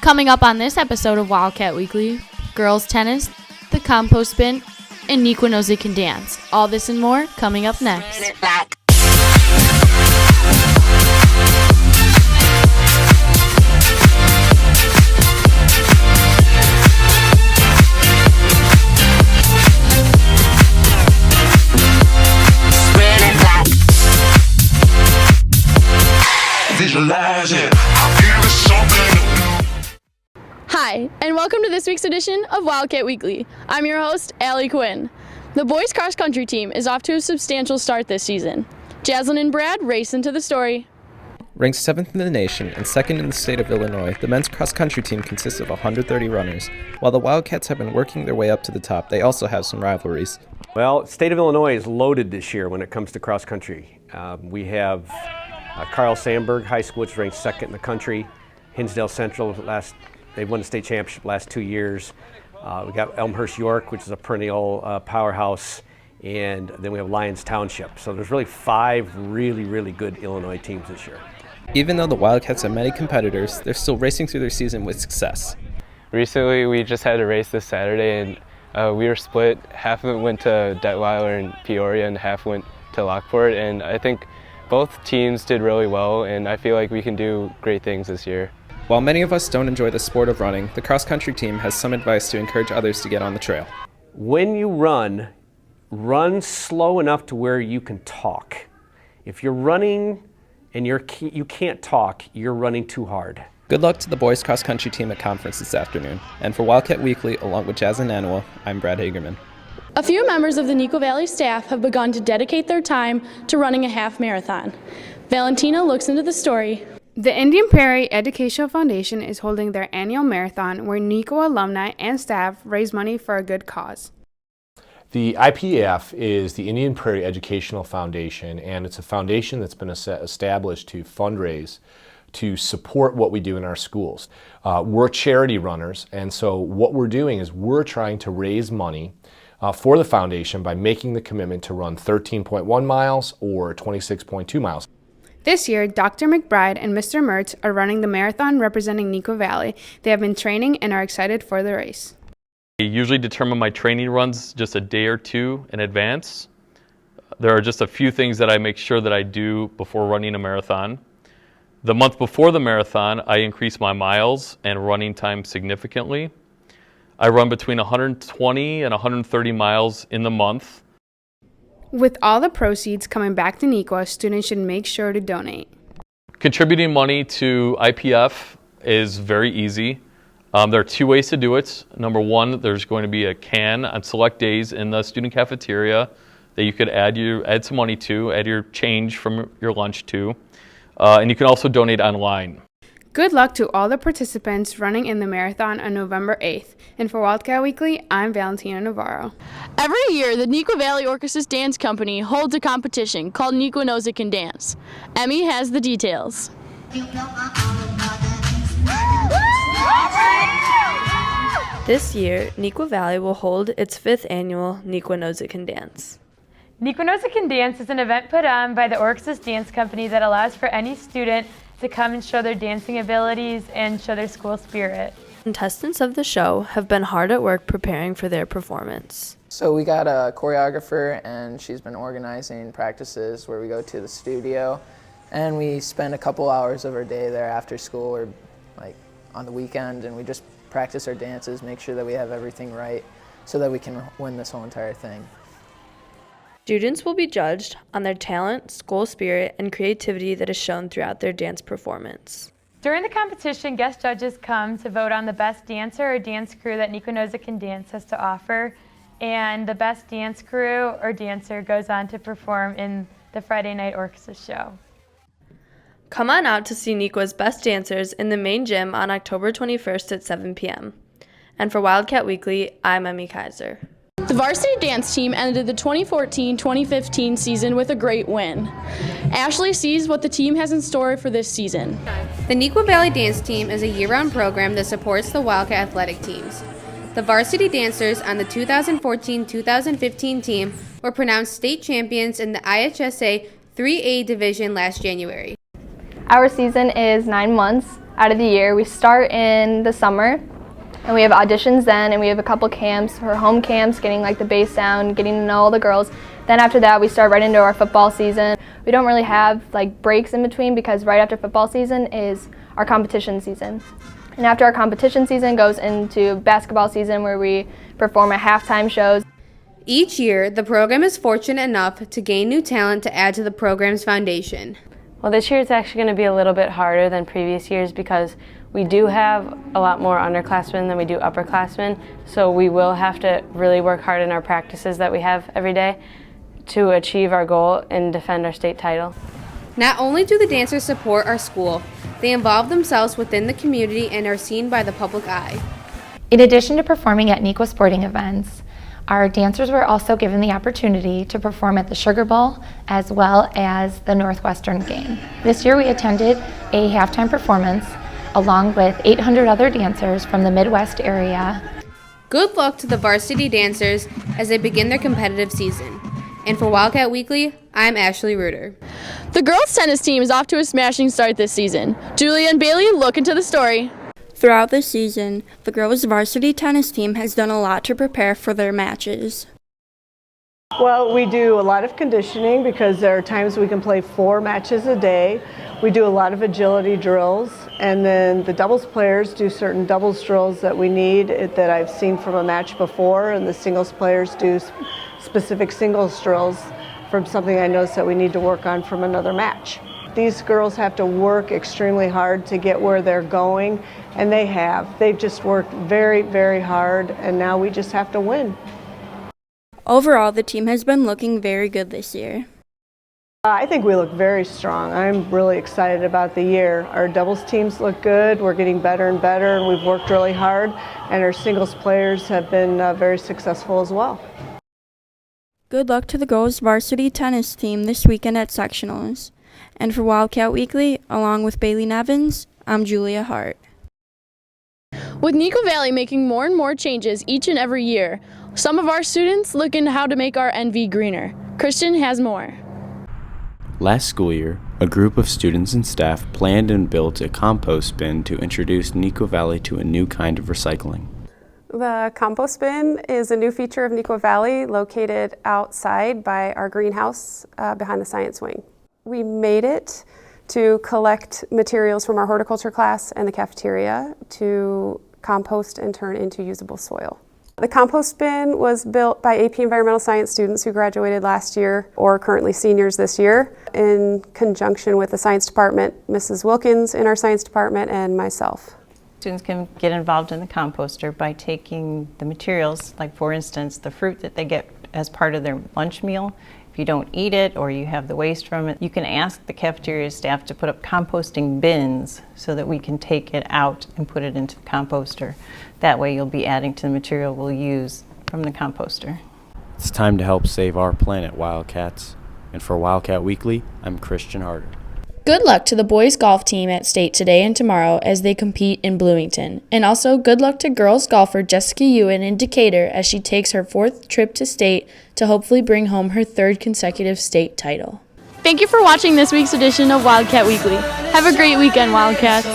Coming up on this episode of Wildcat Weekly, girls tennis, the compost bin, and Niqua knows it can dance. All this and more coming up next. Visualize it. I'll give it something to do. Hi, and welcome to this week's edition of Wildcat Weekly. I'm your host, Allie Quinn. The boys cross-country team is off to a substantial start this season. Jaslyn and Brad race into the story. Ranked 7th in the nation and 2nd in the state of Illinois, the men's cross-country team consists of 130 runners. While the Wildcats have been working their way up to the top, they also have some rivalries. Well, state of Illinois is loaded this year when it comes to cross-country. We have Carl Sandburg High School, which ranks 2nd in the country. Hinsdale Central, they've won the state championship the last 2 years. We got Elmhurst York, which is a perennial powerhouse, and then we have Lyons Township. So there's really 5 really good Illinois teams this year. Even though the Wildcats have many competitors, they're still racing through their season with success. Recently, we just had a race this Saturday, and we were split. Half of it went to Detweiler and Peoria, and half went to Lockport, and I think both teams did really well, and I feel like we can do great things this year. While many of us don't enjoy the sport of running, the cross-country team has some advice to encourage others to get on the trail. When you run slow enough to where you can talk. If you're running and you can't talk, you're running too hard. Good luck to the boys cross-country team at conference this afternoon. And for Wildcat Weekly, along with Jazz and Niqua, I'm Brad Hagerman. A few members of the Niqua Valley staff have begun to dedicate their time to running a half marathon. Valentina looks into the story. The Indian Prairie Educational Foundation is holding their annual marathon where Niqua alumni and staff raise money for a good cause. The IPF is the Indian Prairie Educational Foundation, and it's a foundation that's been established to fundraise to support what we do in our schools. We're charity runners, and so what we're doing is we're trying to raise money for the foundation by making the commitment to run 13.1 miles or 26.2 miles. This year, Dr. McBride and Mr. Mertz are running the marathon representing Niqua Valley. They have been training and are excited for the race. I usually determine my training runs just a day or two in advance. There are just a few things that I make sure that I do before running a marathon. The month before the marathon, I increase my miles and running time significantly. I run between 120 and 130 miles in the month. With all the proceeds coming back to Niqua, students should make sure to donate. Contributing money to IPF is very easy. There are 2 ways to do it. Number 1, there's going to be a can on select days in the student cafeteria that you could add some money to, add your change from your lunch to. And you can also donate online. Good luck to all the participants running in the marathon on November 8th. And for Wildcat Weekly, I'm Valentina Navarro. Every year, the Niqua Valley Orchesis Dance Company holds a competition called Niqua Knows It Can Dance. Emmy has the details. This year, Niqua Valley will hold its 5th annual Niqua Knows It Can Dance. Niqua Knows It Can Dance is an event put on by the Orchesis Dance Company that allows for any student to come and show their dancing abilities and show their school spirit. Contestants of the show have been hard at work preparing for their performance. So we got a choreographer, and she's been organizing practices where we go to the studio and we spend a couple hours of our day there after school or like on the weekend, and we just practice our dances, make sure that we have everything right so that we can win this whole entire thing. Students will be judged on their talent, school spirit, and creativity that is shown throughout their dance performance. During the competition, guest judges come to vote on the best dancer or dance crew that Niqua Knows It Can Dance has to offer, and the best dance crew or dancer goes on to perform in the Friday Night Orchestra show. Come on out to see Niqua's best dancers in the main gym on October 21st at 7 p.m. And for Wildcat Weekly, I'm Emmy Kaiser. The varsity dance team ended the 2014-2015 season with a great win. Ashley sees what the team has in store for this season. The Niqua Valley Dance Team is a year-round program that supports the Wildcat athletic teams. The varsity dancers on the 2014-2015 team were pronounced state champions in the IHSA 3A division last January. Our season is 9 months. out of the year. We start in the summer, and we have auditions then, and we have a couple camps, for home camps, getting like the bass sound, getting to know all the girls. Then after that, we start right into our football season. We don't really have like breaks in between because right after football season is our competition season. And after our competition season goes into basketball season where we perform at halftime shows. Each year, the program is fortunate enough to gain new talent to add to the program's foundation. Well, this year it's actually going to be a little bit harder than previous years because we do have a lot more underclassmen than we do upperclassmen, so we will have to really work hard in our practices that we have every day to achieve our goal and defend our state title. Not only do the dancers support our school, they involve themselves within the community and are seen by the public eye. In addition to performing at Niqua sporting events, our dancers were also given the opportunity to perform at the Sugar Bowl as well as the Northwestern game. This year we attended a halftime performance along with 800 other dancers from the Midwest area. Good luck to the varsity dancers as they begin their competitive season. And for Wildcat Weekly, I'm Ashley Reuter. The girls' tennis team is off to a smashing start this season. Julia and Bailey look into the story. Throughout the season, the girls' varsity tennis team has done a lot to prepare for their matches. Well, we do a lot of conditioning because there are times we can play 4 matches a day. We do a lot of agility drills, and then the doubles players do certain doubles drills that we need that I've seen from a match before, and the singles players do specific singles drills from something I noticed that we need to work on from another match. These girls have to work extremely hard to get where they're going, and they have. They've just worked very, very hard, and now we just have to win. Overall, the team has been looking very good this year. I think we look very strong. I'm really excited about the year. Our doubles teams look good. We're getting better and better, and we've worked really hard, and our singles players have been very successful as well. Good luck to the girls' varsity tennis team this weekend at sectionals. And for Wildcat Weekly, along with Bailey Nevins, I'm Julia Hart. With Niqua Valley making more and more changes each and every year, some of our students look into how to make our NV greener. Christian has more. Last school year, a group of students and staff planned and built a compost bin to introduce Niqua Valley to a new kind of recycling. The compost bin is a new feature of Niqua Valley located outside by our greenhouse behind the science wing. We made it to collect materials from our horticulture class and the cafeteria to compost and turn into usable soil. The compost bin was built by AP Environmental Science students who graduated last year or currently seniors this year in conjunction with the science department, Mrs. Wilkins in our science department, and myself. Students can get involved in the composter by taking the materials, like for instance the fruit that they get as part of their lunch meal. If you don't eat it or you have the waste from it, you can ask the cafeteria staff to put up composting bins so that we can take it out and put it into the composter. That way you'll be adding to the material we'll use from the composter. It's time to help save our planet, Wildcats. And for Wildcat Weekly, I'm Christian Harder. Good luck to the boys golf team at state today and tomorrow as they compete in Bloomington. And also good luck to girls golfer Jessica Ewan in Decatur as she takes her 4th trip to state to hopefully bring home her 3rd consecutive state title. Thank you for watching this week's edition of Wildcat Weekly. Have a great weekend, Wildcats.